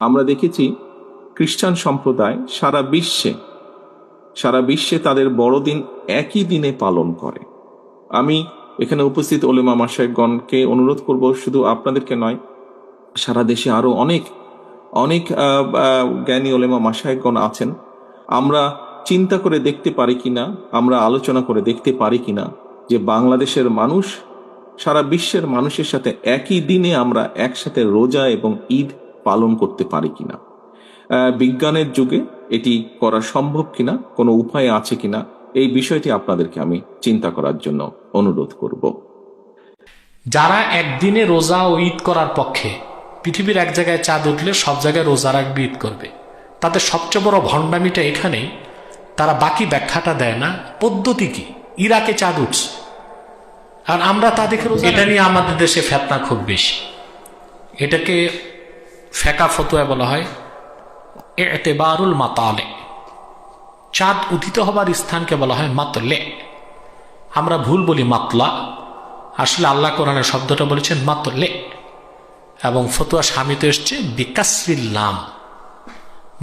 আমরা দেখেছি খ্রিস্টান সম্প্রদায় সারা বিশ্বে তাদের বড়দিন একই দিনে পালন করে। আমি এখানে উপস্থিত ওলেমা মাশায়েখগণকে অনুরোধ করব, শুধু আপনাদেরকে নয়, সারা দেশে আরো অনেক অনেক জ্ঞানী ওলেমা মাশায়েখগণ আছেন। আমরা চিন্তা করে দেখতে পারি কিনা, আমরা আলোচনা করে দেখতে পারি কিনা যে বাংলাদেশের মানুষ সারা বিশ্বের মানুষের সাথে একই দিনে আমরা একসাথে রোজা এবং ঈদ পালন করতে পারি কিনা। বিজ্ঞানের যুগে এটি করা সম্ভব কিনা, কোনো উপায় আছে কিনা, এই বিষয়টি আপনাদেরকে আমি চিন্তা করার জন্য অনুরোধ করব। যারা একদিনে রোজা ও ঈদ করার পক্ষে, পৃথিবীর এক জায়গায় চাঁদ উঠলে সব জায়গায় রোজা রাখবে, ঈদ করবে, তাদের সবচেয়ে বড় ভণ্ডামিটা এখানেই, তারা বাকি ব্যাখ্যাটা দেয় না। পদ্ধতি কি? ইরাকে চাঁদ উঠছে আর আমরা তা দেখে রোজা। এটা নিয়ে আমাদের দেশে ফেতনা খুব বেশি। এটাকে ফেকা ফতোয়া বলা হয় এতেবারুল মাতালে। চাঁদ উদিত হবার স্থানকে বলা হয় মাতলে। আমরা ভুল বলি মাতলা, আসলে আল্লাহ কোরআনের শব্দটা বলেছেন মাতলে, এবং ফতোয়া স্বামীতে এসছে বিকাসরিল নাম,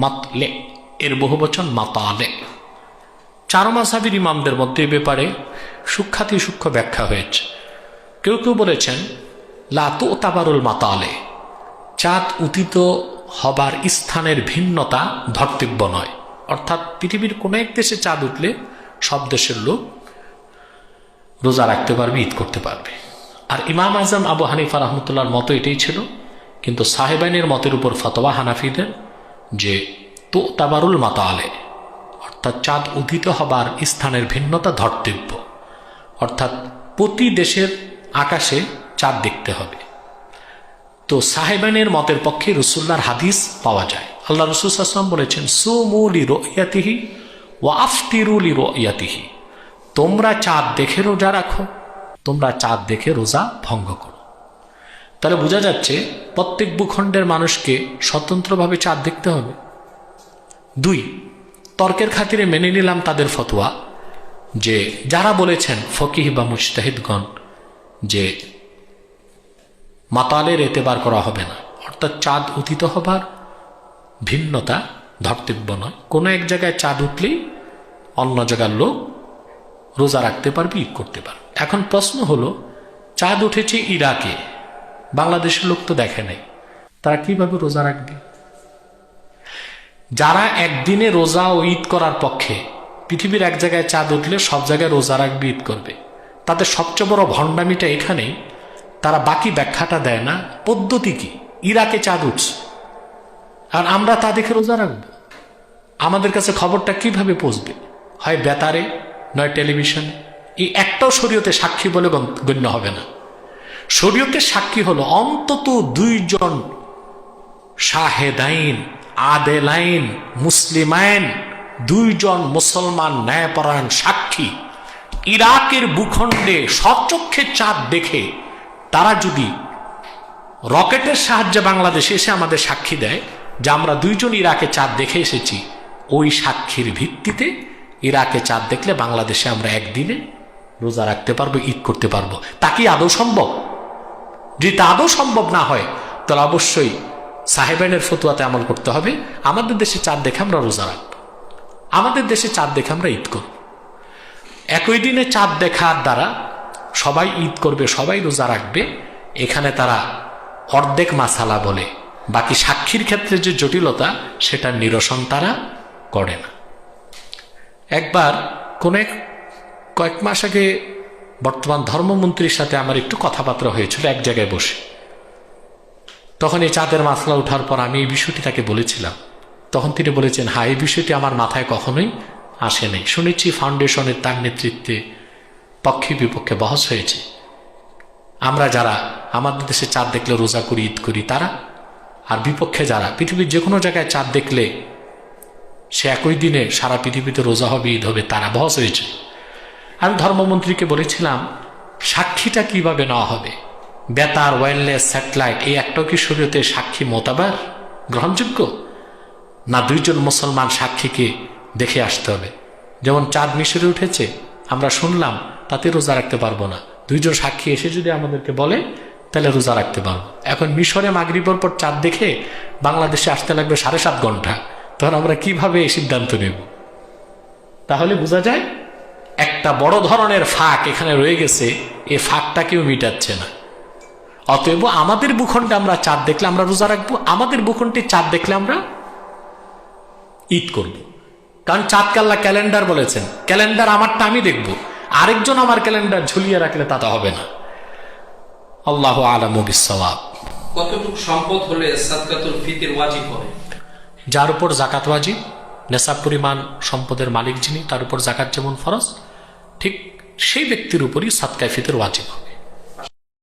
মাতলে এর বহুবচন মাতালে। চার মাযহাবের ইমামদের মধ্যে এ ব্যাপারে সূক্ষ্মাতি সূক্ষ্ম ব্যাখ্যা হয়েছে। কেউ কেউ বলেছেন লা তুতাবারুল মাতালে, চাঁদ উদিত হবার স্থানের ভিন্নতা ধর্তব্য নয়। অর্থাৎ পৃথিবীর কোনো এক দেশে চাঁদ উঠলে সব দেশের লোক রোজা রাখতে পারবে, ঈদ করতে পারবে। আর ইমাম আজম আবু হানিফা রহমতুল্লাহর মতো এটাই ছিল, কিন্তু সাহেবাইনের মতের উপর ফতোয়া হানাফিদের যে তুতাবারুল মাতালে, অর্থাৎ চাঁদ উদিত হবার স্থানের ভিন্নতা ধর্তব্য, অর্থাৎ প্রতি দেশের আকাশে চাঁদ দেখতে হবে। তো সাহেবানের মতের পক্ষে রসুল্লাহর হাদিস পাওয়া যায়। আল্লাহ রসুল সাল্লাল্লাহু আলাইহি ওয়াসাল্লাম বলেছেন সুমু লিরুয়াতিহি ওয়া আফতিরু লিরুয়াতিহি, তোমরা চাঁদ দেখে রোজা রাখো, তোমরা চাঁদ দেখে রোজা ভঙ্গ করো। তাহলে বোঝা যাচ্ছে প্রত্যেক ভূখণ্ডের মানুষকে স্বতন্ত্রভাবে চাঁদ দেখতে হবে। দুই, তর্কের খাতিরে মেনে নিলাম তাদের ফতোয়া যে যারা বলেছেন ফকিহ বা মুজতাহিদগণ যে মাতালের এতেবার করা হবে না, অর্থাৎ চাঁদ উদিত হবার ভিন্নতা ধর্তব্য নয়। কোনো এক জায়গায় চাঁদ উঠলেই অন্য জায়গার লোক রোজা রাখতে পারবে, ঈদ করতে পারবে। এখন প্রশ্ন হলো, চাঁদ উঠেছে ইরাকে, বাংলাদেশের লোক তো দেখে নাই, তারা কিভাবে রোজা রাখবে? যারা একদিনে রোজা ও ঈদ করার পক্ষে, পৃথিবীর এক জায়গায় চাঁদ উঠলে সব জায়গায় রোজা রাখবে, ঈদ করবে, তাদের সবচেয়ে বড় ভণ্ডামিটা এখানেই, তারা বাকি ব্যাখ্যাটা দেয় না। পদ্ধতি কি? ইরাকে চাঁদ উঠছে আর আমরা তা দেখে রোজা রাখবো। আমাদের কাছে খবরটা কিভাবে পৌঁছবে? হয় বেতারে, নয় টেলিভিশন। এই একটাও শরীয়তে সাক্ষী বলে গণ্য হবে না। শরীয়তের সাক্ষী হলো অন্তত দুইজন শাহেদাইন আদেলাইন মুসলিমাইন, দুইজন মুসলমান ন্যায়পরায়ণ সাক্ষী ইরাকের ভূখণ্ডে স্বচক্ষে চাঁদ দেখে তারা যদি রকেটের সাহায্যে বাংলাদেশে এসে আমাদের সাক্ষী দেয় যে আমরা দুইজন ইরাকে চাঁদ দেখে এসেছি, ওই সাক্ষীর ভিত্তিতে ইরাকে চাঁদ দেখলে বাংলাদেশে আমরা একদিনে রোজা রাখতে পারবো, ঈদ করতে পারবো। তা কি আদৌ সম্ভব? যদি তা আদৌ সম্ভব না হয় তাহলে অবশ্যই সাহেবানের ফতুয়াতে আমল করতে হবে। আমাদের দেশে চাঁদ দেখে আমরা রোজা রাখবো, আমাদের দেশে চাঁদ দেখে আমরা ঈদ করব। একই দিনে চাঁদ দেখার দ্বারা সবাই ঈদ করবে, সবাই রোজা রাখবে, এখানে তারা অর্ধেক মাসালা বলে, বাকি সাক্ষীর ক্ষেত্রে যে জটিলতা সেটা নিরসন তারা করে না। একবার কয়েক মাস আগে বর্তমান ধর্মমন্ত্রীর সাথে আমার একটু কথাবার্তা হয়েছিল এক জায়গায় বসে। তখন এই চাঁদের মাসলা ওঠার পর আমি এই বিষয়টি তাকে বলেছিলাম। তখন তিনি বলেছেন, হ্যাঁ, এই বিষয়টি আমার মাথায় কখনোই আসে নাই। শুনেছি ফাউন্ডেশনের তার নেতৃত্বে পক্ষে বিপক্ষে বহস হয়েছে। আমরা যারা আমাদের দেশে চাঁদ দেখলে রোজা করি, ঈদ করি, তারা, আর বিপক্ষে যারা পৃথিবীর যে কোনো জায়গায় চাঁদ দেখলে সে একই দিনে সারা পৃথিবীতে রোজা হবে, ঈদ হবে, তারা বহস হয়েছে। আমি ধর্মমন্ত্রীকে বলেছিলাম, সাক্ষীটা কিভাবে নেওয়া হবে? বেতার, ওয়্যারলেস, স্যাটেলাইট, এই একটাও কি শরীয়তে সাক্ষী মোতাবার গ্রহণযোগ্য? না দুইজন মুসলমান সাক্ষীকে দেখে আসতে হবে? যেমন চাঁদ মিশরে উঠেছে, আমরা শুনলাম, তাতে রোজা রাখতে পারবো না। দুইজন সাক্ষী এসে যদি আমাদেরকে বলে তাহলে রোজা রাখতে পারবো। এখন মিশরে মাগরিবের পর চাঁদ দেখে বাংলাদেশে আসতে লাগবে 7.5 ঘন্টা, তখন আমরা কিভাবে এই সিদ্ধান্ত নেব? তাহলে বোঝা যায় একটা বড় ধরনের ফাঁক এখানে রয়ে গেছে, এই ফাঁকটা কেউ মিটাচ্ছে না। অতএব আমাদের ভূখণ্ডে আমরা চাঁদ দেখলে আমরা রোজা রাখবো, আমাদের ভূখণ্ডে চাঁদ দেখলে আমরা ঈদ করব। কারণ চাঁদকে আল্লাহ ক্যালেন্ডার বলেছেন, ক্যালেন্ডার আমারটা আমি দেখব, আরেকজন আমার ক্যালেন্ডার ঝুলিয়ে রাখলে তা হবে না। আল্লাহু আ'লামু বিস-সাওয়াব। কতটুকু সম্পদ হলে সাদকাতুল ফিতর ওয়াজিব হবে? যার উপর জাকাত ওয়াজিব, নেশাব পরিমাণ সম্পদের মালিক যিনি, তার উপর জাকাত যেমন ফরজ, ঠিক সেই ব্যক্তির উপরই সাদকায়ে ফিতর ওয়াজিব।